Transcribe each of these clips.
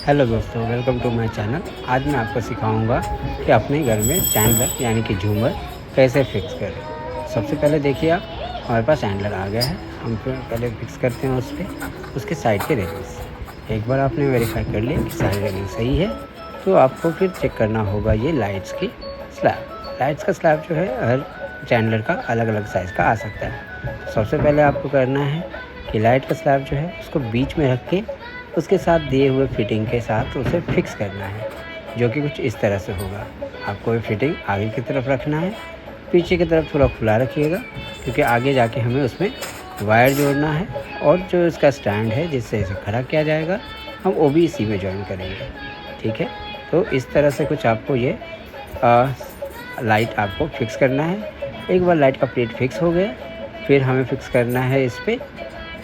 Hello दोस्तों, welcome to my channel. आज मैं आपको सिखाऊंगा कि अपने घर में चैंडलर यानी कि झूमर कैसे फिक्स करें। सबसे पहले देखिए, आप हमारे पास चैंडलर आ गया है। हम फिर पहले फिक्स करते हैं उस पर उसके साइड के रेलिंग्स। एक बार आपने वेरीफाई कर लिया कि सारी रेलिंग सही है, तो आपको फिर चेक करना होगा ये लाइट्स की स्लैब। लाइट्स का स्लैब जो है हर चैंडलर का अलग अलग साइज़ का आ सकता है। तो सबसे पहले आपको करना है कि लाइट का स्लैब जो है उसको बीच में रख के उसके साथ दिए हुए फिटिंग के साथ उसे फिक्स करना है, जो कि कुछ इस तरह से होगा। आपको ये फिटिंग आगे की तरफ रखना है, पीछे की तरफ थोड़ा खुला रखिएगा, क्योंकि आगे जाके हमें उसमें वायर जोड़ना है और जो इसका स्टैंड है जिससे इसे खड़ा किया जाएगा, हम वो भी इसी में जॉइन करेंगे। ठीक है, तो इस तरह से कुछ आपको ये लाइट आपको फिक्स करना है। एक बार लाइट का प्लेट फिक्स हो गया, फिर हमें फिक्स करना है इस पे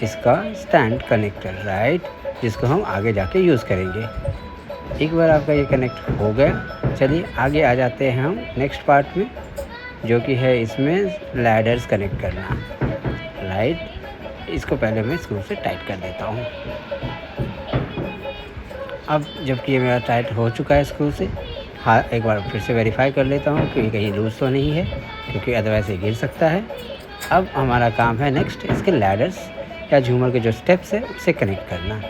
इसका स्टैंड कनेक्टर, राइट, जिसको हम आगे जाके यूज़ करेंगे। एक बार आपका ये कनेक्ट हो गया, चलिए आगे आ जाते हैं हम नेक्स्ट पार्ट में, जो कि है इसमें लैडर्स कनेक्ट करना, राइट। इसको पहले मैं स्क्रू से टाइट कर देता हूँ। अब जबकि ये मेरा टाइट हो चुका है स्क्रू से, हाँ, एक बार फिर से वेरीफाई कर लेता हूँ कि कहीं लूज़ तो नहीं है, क्योंकि अदरवाइज़ ये गिर सकता है। अब हमारा काम है नेक्स्ट इसके लैडर्स या झूमर के जो स्टेप्स है उसे कनेक्ट करना।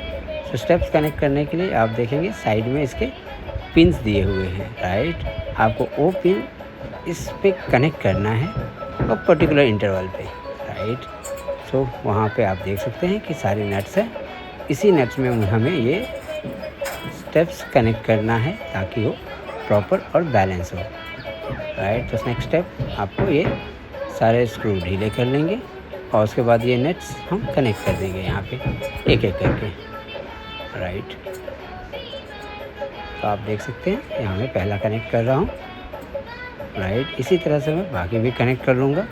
तो स्टेप्स कनेक्ट करने के लिए आप देखेंगे साइड में इसके पिन्स दिए हुए हैं, राइट। आपको वो पिन इस पे कनेक्ट करना है और पर्टिकुलर इंटरवल पे, राइट। तो वहाँ पे आप देख सकते हैं कि सारे नट्स हैं। इसी नट्स में हमें ये स्टेप्स कनेक्ट करना है ताकि वो प्रॉपर और बैलेंस हो, राइट। तो नेक्स्ट स्टेप आपको ये सारे स्क्रू ढीले कर लेंगे और उसके बाद ये नट्स हम कनेक्ट कर देंगे यहाँ पे एक एक करके, राइट। तो आप देख सकते हैं यहाँ मैं पहला कनेक्ट कर रहा हूँ, राइट। इसी तरह से मैं बाकी भी कनेक्ट कर लूँगा।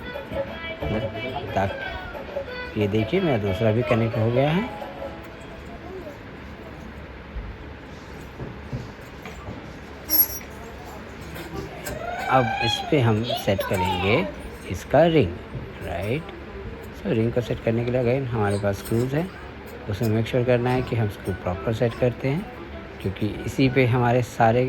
ये देखिए मेरा दूसरा भी कनेक्ट हो गया है। अब इस पे हम सेट करेंगे इसका रिंग, राइट। सो रिंग को सेट करने के लिए अगेन हमारे पास स्क्रूज़ है, उसे मेक श्योर करना है कि हम स्क्रू प्रॉपर सेट करते हैं, क्योंकि इसी पे हमारे सारे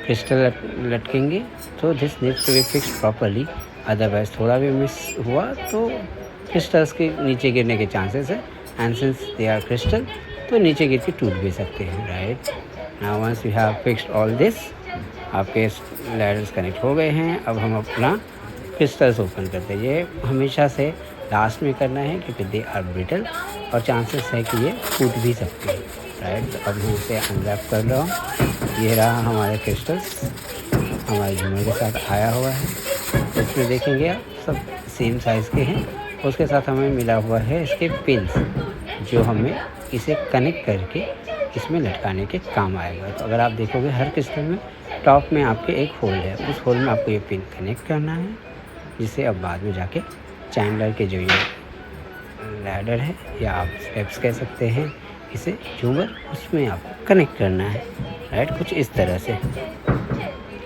क्रिस्टल लटकेंगे। तो this needs to be fixed properly, otherwise थोड़ा भी मिस हुआ तो क्रिस्टल्स के नीचे गिरने के चांसेस है, and since they are crystal तो नीचे गिर के टूट भी सकते हैं, right. Now once we have fixed all this, आपके लैडर्स कनेक्ट हो गए हैं। अब हम अपना क्रिस्टल्स ओपन करते हैं। ये हमेशा से लास्ट में करना है क्योंकि दे आर ब्रिटल और चांसेस है कि ये टूट भी सकते हैं, राइट। तो अब मैं इसे अनरैप कर रहा हूँ। ये रहा हमारे क्रिस्टल्स हमारे झूमर के साथ आया हुआ है। तो इसमें देखेंगे आप सब सेम साइज़ के हैं। उसके साथ हमें मिला हुआ है इसके पिन्स, जो हमें इसे कनेक्ट करके इसमें लटकाने के काम आएगा। तो अगर आप देखोगे हर क्रिस्टल में टॉप में आपके एक होल है, उस होल में आपको ये पिन कनेक्ट करना है, जिसे अब बाद में जाके चैंडलर के जो ये लैडर है या आप स्टेप्स कह सकते हैं इसे झूमर, उसमें आपको कनेक्ट करना है, राइट। कुछ इस तरह से,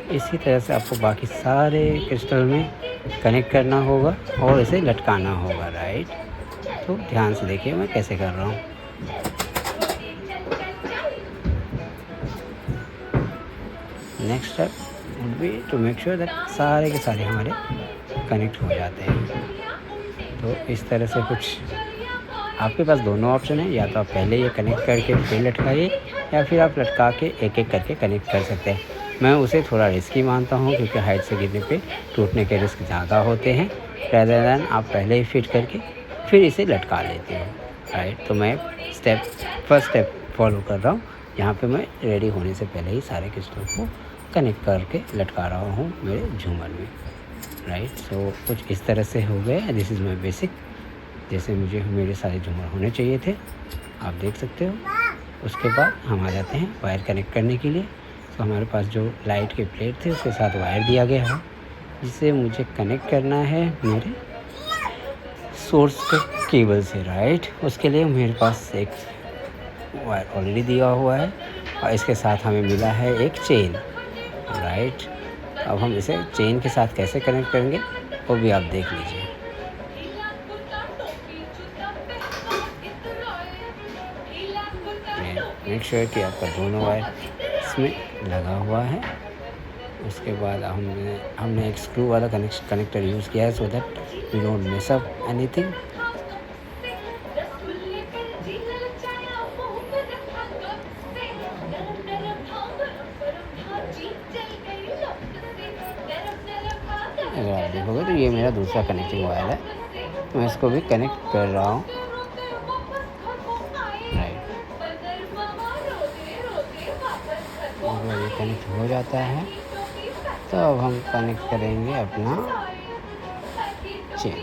इसी तरह से आपको बाकी सारे क्रिस्टल में कनेक्ट करना होगा और इसे लटकाना होगा, राइट। तो ध्यान से देखिए मैं कैसे कर रहा हूँ। Next step would be to make sure that सारे के सारे हमारे कनेक्ट हो जाते हैं। तो इस तरह से कुछ आपके पास दोनों ऑप्शन है, या तो आप पहले ये कनेक्ट करके फिर लटकाइए, या फिर आप लटका के एक एक करके कनेक्ट कर सकते हैं। मैं उसे थोड़ा रिस्की मानता हूँ क्योंकि हाइट से गिरने पे टूटने के रिस्क ज़्यादा होते हैं, रेदर दैन आप पहले ही फिट करके फिर इसे लटका लेते हैं, राइट। तो मैं फर्स्ट स्टेप फॉलो कर रहा हूँ। यहाँ पे मैं रेडी होने से पहले ही सारे क्रिस्टल को कनेक्ट करके लटका रहा हूँ मेरे झूमर में, राइट। सो कुछ इस तरह से हो गया। दिस इज़ माई बेसिक, जैसे मुझे मेरे सारे झूमर होने चाहिए थे, आप देख सकते हो। उसके बाद हम आ जाते हैं वायर कनेक्ट करने के लिए। तो हमारे पास जो लाइट के प्लेट थे उसके साथ वायर दिया गया है, जिसे मुझे कनेक्ट करना है मेरे सोर्स के केबल से, राइट। उसके लिए मेरे पास एक वायर ऑलरेडी दिया हुआ है और इसके साथ हमें मिला है एक चेन, राइट। अब हम इसे चेन के साथ कैसे कनेक्ट करेंगे वो भी आप देख लीजिए। मैं मेक श्योर कि आपका दोनों वायर इसमें लगा हुआ है। उसके बाद हमने एक स्क्रू वाला कनेक्टर यूज़ किया है so that we don't miss up anything. अगर आप देखोगे तो ये मेरा दूसरा कनेक्टिंग वायर है, मैं इसको भी कनेक्ट कर रहा हूँ। राइट, अगर ये कनेक्ट हो जाता है तो अब हम कनेक्ट करेंगे अपना चेन।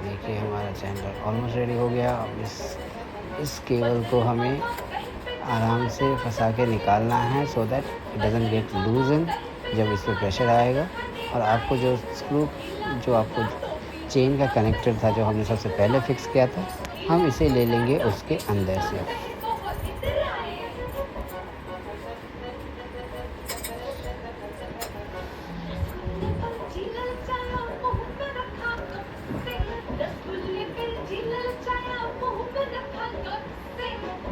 देखिए हमारा चैनल ऑलमोस्ट रेडी हो गया। अब इस केबल को हमें आराम से फंसा के निकालना है so that it doesn't get लूजन जब इस पर प्रेशर आएगा। और आपको जो आपको चेन का कनेक्टर था जो हमने सबसे पहले फिक्स किया था, हम इसे ले लेंगे उसके अंदर से।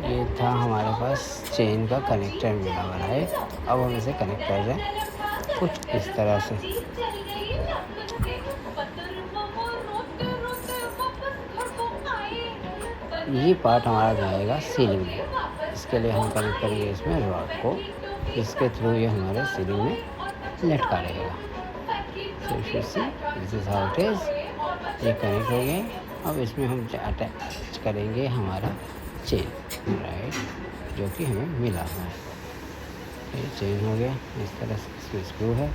ये था हमारे पास चेन का कनेक्टर मिला हुआ है। अब हम इसे कनेक्ट कर रहे हैं कुछ इस तरह से। ये पार्ट हमारा जाएगा सीलिंग में। इसके लिए हम कनेक्ट करेंगे इसमें रॉड को, जिसके थ्रू ये हमारे सीलिंग में लटका रहेगा। This is how it is. ये कनेक्ट हो गया। अब इसमें हम अटैच करेंगे हमारा चेन, राइट, जो कि हमें मिला हुआ है। ये चेन हो गया। इस तरह से इसमें स्क्रू है।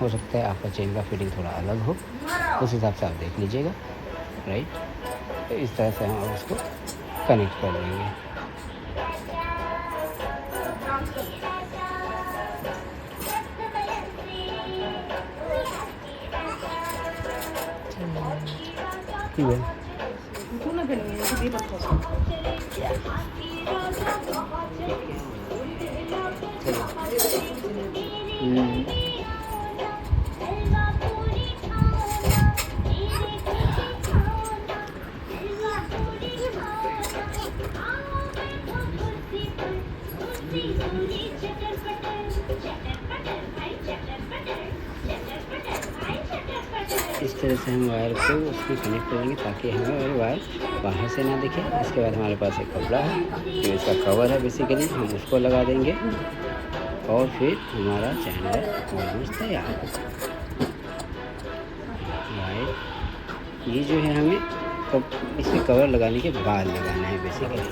हो सकता है आपका चेन का फिटिंग थोड़ा अलग हो, उस हिसाब से आप देख लीजिएगा, राइट। तो इस तरह से हम उसको कनेक्ट कर देंगे। ठीक है। इस तरह से हम वायर को उसमें कनेक्ट करेंगे ताकि हमें वायर बाहर से ना दिखे। इसके बाद हमारे पास एक कपड़ा है जो इसका कवर है, बेसिकली हम उसको लगा देंगे और फिर हमारा चैनल ऑलमोस्ट तैयार है। राइट, ये जो है हमें इसमें कवर लगाने के बाद लगाना है बेसिकली।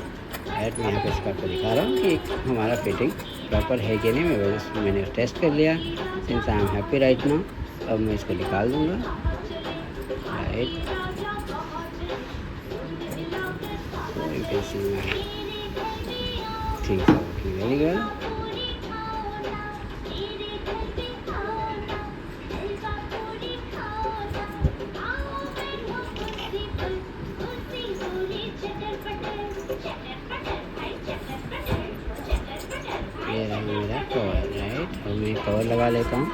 राइट, मैं यहाँ पे इसका आपको दिखा रहा हूँ कि हमारा फिटिंग प्रॉपर है कि नहीं। मैंने टेस्ट कर लिया। Since I am happy right now, अब मैं इसको निकाल दूँगा। Right, so you can see my things are working very well. ये रहा मेरा कवर, राइट। और मैं कवर लगा लेता हूँ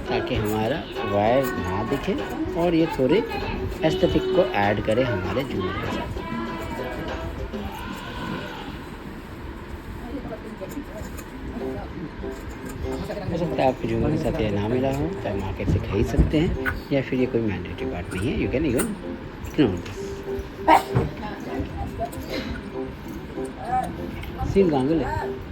ताकि हमारा वायर ना दिखे और ये थोड़े एस्थेटिक को ऐड करे हमारे झूमर के साथ। हो सकता है आपके झूमर के साथ ये ना मिला हो तो मार्केट से खरीद सकते हैं, या फिर ये कोई मैंडेटरी पार्ट नहीं है। You can even ignore this. Seal Gangal है।